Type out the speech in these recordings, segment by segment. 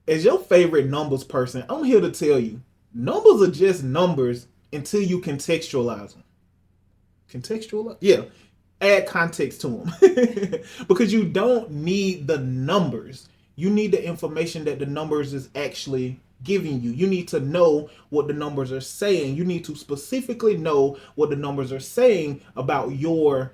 as your favorite numbers person, I'm here to tell you, numbers are just numbers until you contextualize them. Contextualize? Yeah. Add context to them. Because you don't need the numbers. You need the information that the numbers is actually giving you. You need to know what the numbers are saying. You need to specifically know what the numbers are saying about your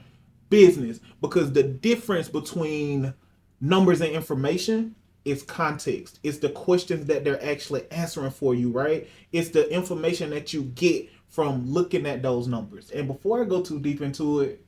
business, because the difference between numbers and information is context. It's the questions that they're actually answering for you, right? It's the information that you get from looking at those numbers. And before I go too deep into it,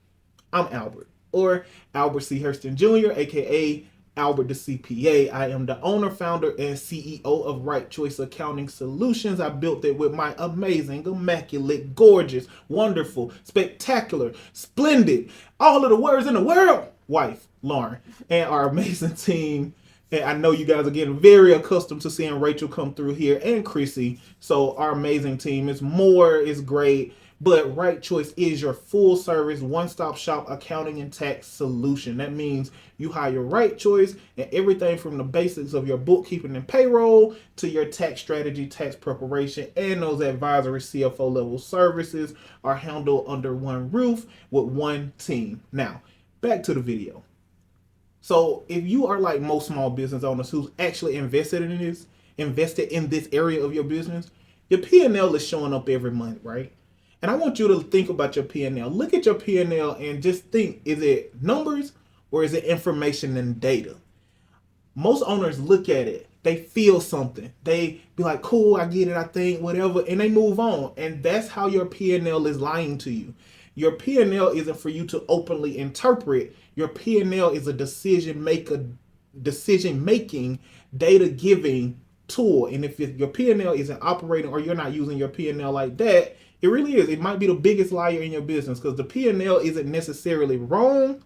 I'm Albert, or Albert C. Hurston Jr., aka Albert the CPA. I am the owner, founder, and CEO of Right Choice Accounting Solutions. I built it with my amazing, immaculate, gorgeous, wonderful, spectacular, splendid, all of the words in the world, wife, Lauren, and our amazing team. And I know you guys are getting very accustomed to seeing Rachel come through here, and Chrissy. So our amazing team is more, is great. But Right Choice is your full service, one-stop shop accounting and tax solution. That means you hire Right Choice, and everything from the basics of your bookkeeping and payroll to your tax strategy, tax preparation, and those advisory CFO level services are handled under one roof with one team. Now, back to the video. So if you are like most small business owners who's actually invested in this area of your business, your P&L is showing up every month, right? And I want you to think about your P&L. Look at your P&L and just think, is it numbers or is it information and data? Most owners look at it. They feel something. They be like, cool, I get it, I think, whatever, and they move on. And that's how your P&L is lying to you. Your P&L isn't for you to openly interpret. Your P&L is a decision-making, data-giving tool. And if your P&L isn't operating, or you're not using your P&L like that, it really is. It might be the biggest liar in your business, because the P&L isn't necessarily wrong.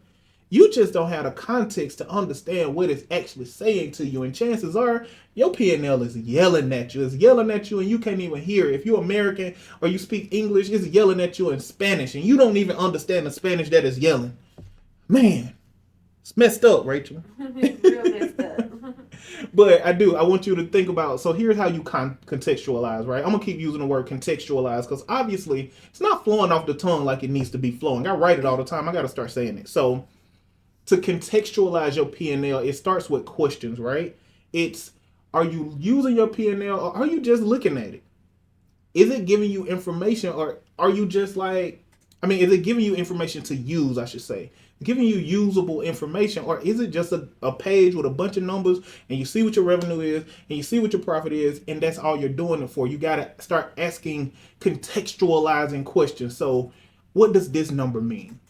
You just don't have the context to understand what it's actually saying to you. And chances are your P&L is yelling at you. It's yelling at you and you can't even hear it. If you're American or you speak English, it's yelling at you in Spanish and you don't even understand the Spanish that is yelling. Man, it's messed up, Rachel. Real messed up. But I want you to think about, so here's how you contextualize, right? I'm going to keep using the word contextualize because obviously it's not flowing off the tongue like it needs to be flowing. I write it all the time. I got to start saying it. So to contextualize your P&L, it starts with questions, right? It's, are you using your P&L or are you just looking at it? Is it giving you information, or are you just like, is it giving you information to use, I should say? Giving you usable information, or is it just a page with a bunch of numbers and you see what your revenue is and you see what your profit is and that's all you're doing it for? You got to start asking contextualizing questions. So what does this number mean?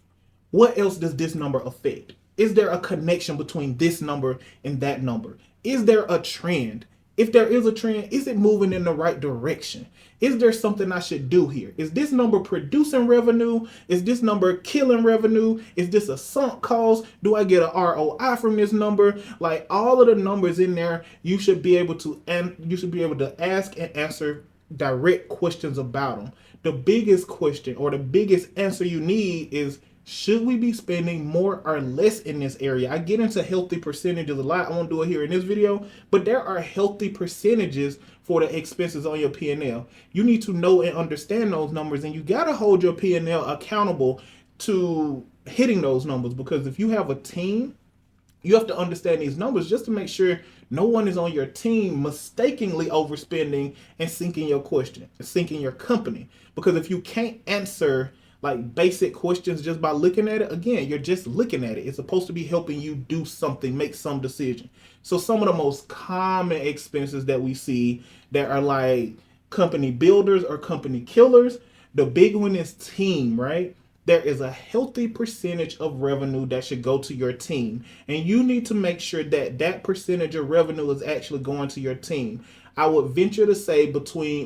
What else does this number affect? Is there a connection between this number and that number? Is there a trend? If there is a trend, is it moving in the right direction? Is there something I should do here? Is this number producing revenue? Is this number killing revenue? Is this a sunk cost? Do I get an ROI from this number? Like all of the numbers in there, you should be able to ask and answer direct questions about them. The biggest question or the biggest answer you need is, should we be spending more or less in this area? I get into healthy percentages a lot. I won't do it here in this video, but there are healthy percentages for the expenses on your P&L. You need to know and understand those numbers, and you got to hold your P&L accountable to hitting those numbers, because if you have a team, you have to understand these numbers just to make sure no one is on your team mistakenly overspending and sinking your company. Because if you can't answer like basic questions just by looking at it, again, you're just looking at it. It's supposed to be helping you do something, make some decision. So some of the most common expenses that we see that are like company builders or company killers, the big one is team, right? There is a healthy percentage of revenue that should go to your team. And you need to make sure that that percentage of revenue is actually going to your team. I would venture to say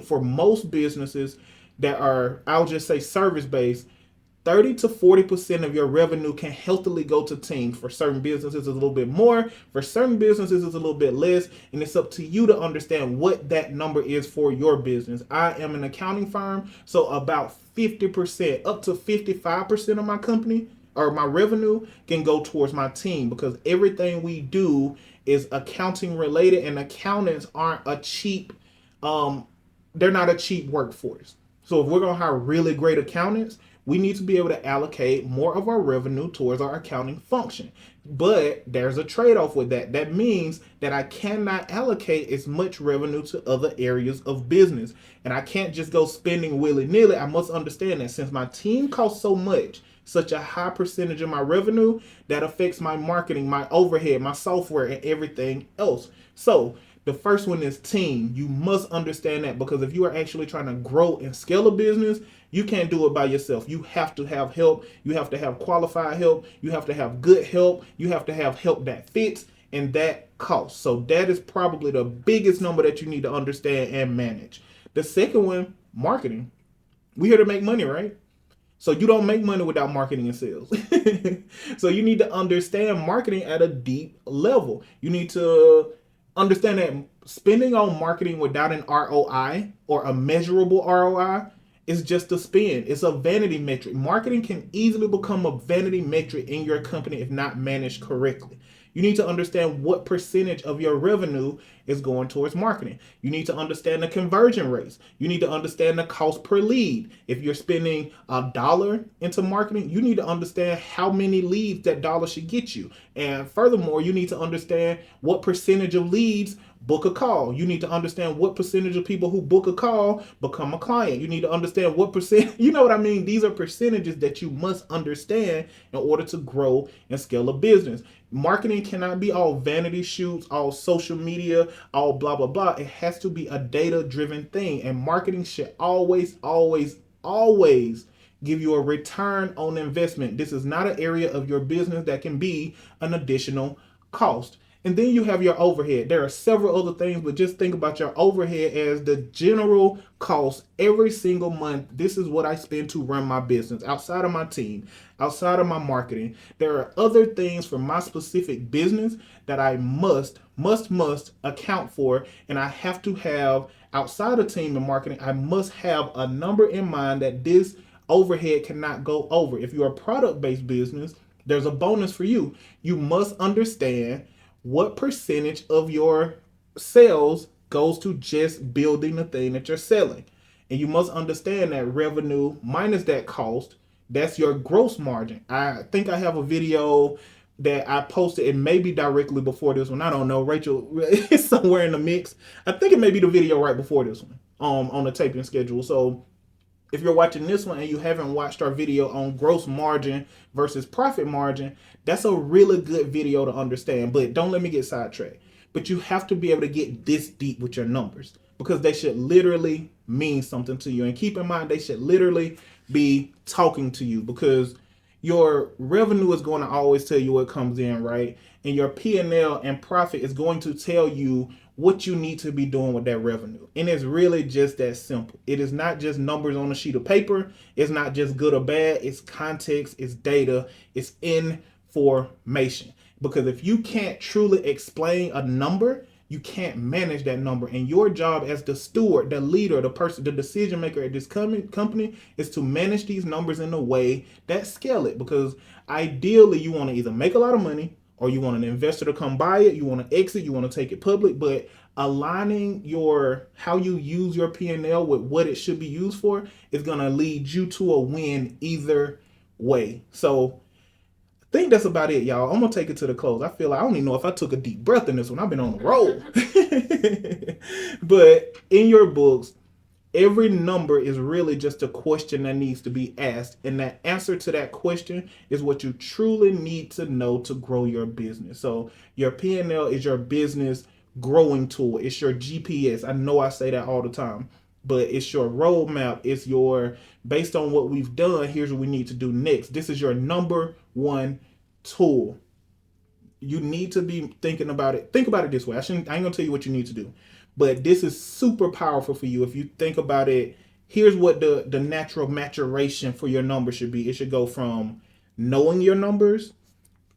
for most businesses that are, I'll just say service-based, 30 to 40% of your revenue can healthily go to teams. For certain businesses, it's a little bit more. For certain businesses, it's a little bit less. And it's up to you to understand what that number is for your business. I am an accounting firm, so about 50%, up to 55% of my company or my revenue can go towards my team, because everything we do is accounting related, and accountants aren't a cheap they're not a cheap workforce. So if we're going to hire really great accountants, we need to be able to allocate more of our revenue towards our accounting function. But there's a trade-off with that. That means that I cannot allocate as much revenue to other areas of business. And I can't just go spending willy-nilly. I must understand that since my team costs so much, such a high percentage of my revenue, that affects my marketing, my overhead, my software, and everything else. So the first one is team. You must understand that, because if you are actually trying to grow and scale a business, you can't do it by yourself. You have to have help. You have to have qualified help. You have to have good help. You have to have help that fits and that costs. So that is probably the biggest number that you need to understand and manage. The second one, marketing. We're here to make money, right? So you don't make money without marketing and sales. So you need to understand marketing at a deep level. You need to understand that spending on marketing without an ROI or a measurable ROI is just a spend. It's a vanity metric. Marketing can easily become a vanity metric in your company if not managed correctly. You need to understand what percentage of your revenue is going towards marketing. You need to understand the conversion rates. You need to understand the cost per lead. If you're spending $1 into marketing, you need to understand how many leads that dollar should get you. And furthermore, you need to understand what percentage of leads book a call. You need to understand what percentage of people who book a call become a client. You need to understand what percent, you know what I mean? These are percentages that you must understand in order to grow and scale a business. Marketing cannot be all vanity shoots, all social media, all blah, blah, blah. It has to be a data-driven thing. And marketing should always, always, always give you a return on investment. This is not an area of your business that can be an additional cost. And then you have your overhead. There are several other things, but just think about your overhead as the general cost every single month. This is what I spend to run my business outside of my team, outside of my marketing. There are other things for my specific business that I must account for. And I have to have outside of team and marketing, I must have a number in mind that this overhead cannot go over. If you're a product-based business, there's a bonus for you. You must understand what percentage of your sales goes to just building the thing that you're selling. And you must understand that revenue minus that cost, that's your gross margin. I think I have a video that I posted. It may be directly before this one. I don't know. Rachel is somewhere in the mix. I think it may be the video right before this one on the taping schedule. So if you're watching this one and you haven't watched our video on gross margin versus profit margin, that's a really good video to understand. But don't let me get sidetracked. But you have to be able to get this deep with your numbers, because they should literally mean something to you. And keep in mind, they should literally be talking to you, because your revenue is going to always tell you what comes in, right? And your P&L and profit is going to tell you what you need to be doing with that revenue. And it's really just that simple. It is not just numbers on a sheet of paper. It's not just good or bad. It's context, it's data, it's information. Because if you can't truly explain a number, you can't manage that number. And your job as the steward, the leader, the person, the decision maker at this company is to manage these numbers in a way that scale it. Because ideally, you want to either make a lot of money, or you want an investor to come buy it, you want to exit, you want to take it public. But aligning how you use your P&L with what it should be used for is going to lead you to a win either way. So I think that's about it, y'all. I'm going to take it to the close. I feel like I don't even know if I took a deep breath in this one. I've been on the roll. But in your books, every number is really just a question that needs to be asked. And that answer to that question is what you truly need to know to grow your business. So your P&L is your business growing tool. It's your GPS. I know I say that all the time, but it's your roadmap. It's based on what we've done, here's what we need to do next. This is your number one tool. You need to be thinking about it. Think about it this way. I ain't gonna tell you what you need to do, but this is super powerful for you. If you think about it, here's what the natural maturation for your number should be. It should go from knowing your numbers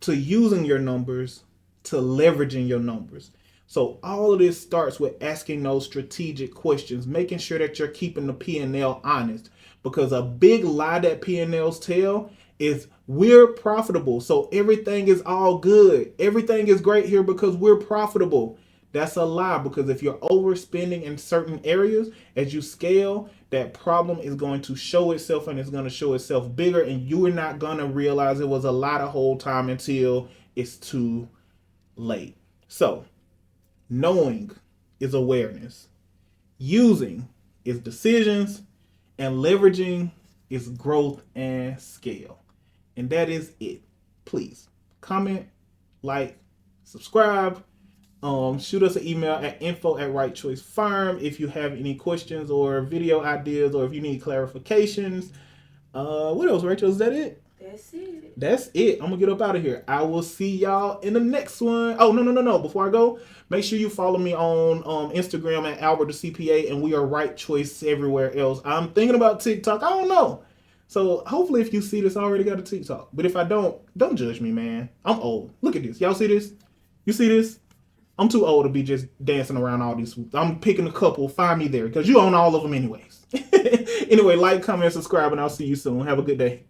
to using your numbers to leveraging your numbers. So all of this starts with asking those strategic questions, making sure that you're keeping the P&L honest, because a big lie that P&Ls tell is we're profitable. So everything is all good. Everything is great here because we're profitable. That's a lie, because if you're overspending in certain areas, as you scale, that problem is going to show itself, and it's going to show itself bigger, and you are not going to realize it was a lie the whole time until it's too late. So knowing is awareness. Using is decisions, and leveraging is growth and scale. And that is it. Please comment, like, subscribe. Shoot us an email at info@rightchoicefirm if you have any questions or video ideas, or if you need clarifications. What else, Rachel? Is that it? That's it. That's it. I'm gonna get up out of here. I will see y'all in the next one. Oh, no. Before I go, make sure you follow me on Instagram at AlberttheCPA, and we are Right Choice everywhere else. I'm thinking about TikTok. I don't know. So hopefully if you see this, I already got a TikTok. But if I don't judge me, man. I'm old. Look at this. Y'all see this? You see this? I'm too old to be just dancing around all these. I'm picking a couple. Find me there, because you own all of them anyways. Anyway, like, comment, subscribe, and I'll see you soon. Have a good day.